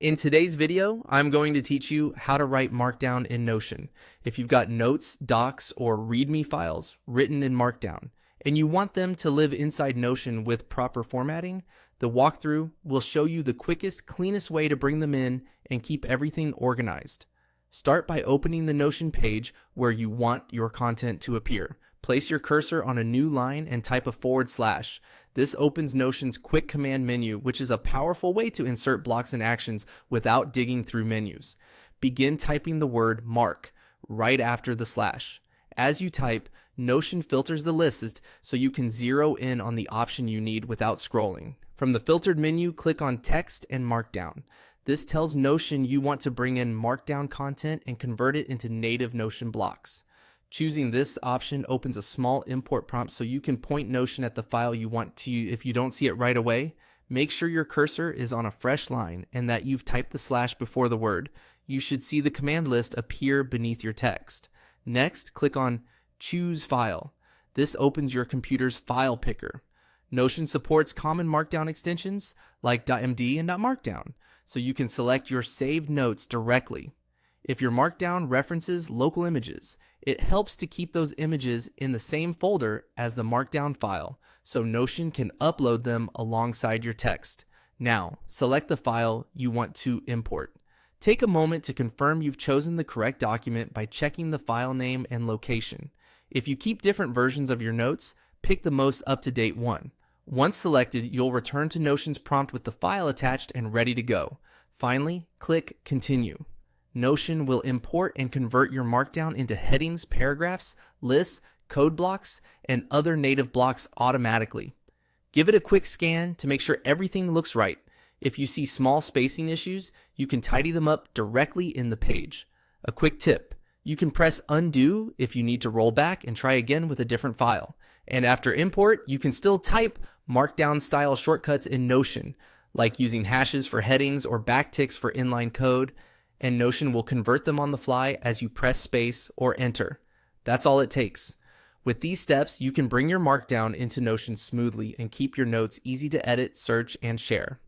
In today's video, I'm going to teach you how to write Markdown in Notion. If you've got notes, docs, or README files written in Markdown, and you want them to live inside Notion with proper formatting, the walkthrough will show you the quickest, cleanest way to bring them in and keep everything organized. Start by opening the Notion page where you want your content to appear. Place your cursor on a new line and type a /. This opens Notion's quick command menu, which is a powerful way to insert blocks and actions without digging through menus. Begin typing the word mark right after the /. As you type, Notion filters the list so you can zero in on the option you need without scrolling. From the filtered menu, click on Text and Markdown. This tells Notion you want to bring in Markdown content and convert it into native Notion blocks. Choosing this option opens a small import prompt so you can point Notion at the file you want to. If you don't see it right away, make sure your cursor is on a fresh line and that you've typed the / before the word. You should see the command list appear beneath your text. Next, click on Choose File. This opens your computer's file picker. Notion supports common Markdown extensions like .md and .markdown, so you can select your saved notes directly. If your Markdown references local images, it helps to keep those images in the same folder as the Markdown file, so Notion can upload them alongside your text. Now, select the file you want to import. Take a moment to confirm you've chosen the correct document by checking the file name and location. If you keep different versions of your notes, pick the most up-to-date one. Once selected, you'll return to Notion's prompt with the file attached and ready to go. Finally, click Continue. Notion will import and convert your Markdown into headings, paragraphs, lists, code blocks, and other native blocks automatically. Give it a quick scan to make sure everything looks right. If you see small spacing issues, you can tidy them up directly in the page. A quick tip: you can press undo if you need to roll back and try again with a different file. And after import, you can still type Markdown style shortcuts in Notion, like using hashes for headings or backticks for inline code, and Notion will convert them on the fly as you press space or enter. That's all it takes. With these steps, you can bring your Markdown into Notion smoothly and keep your notes easy to edit, search, and share.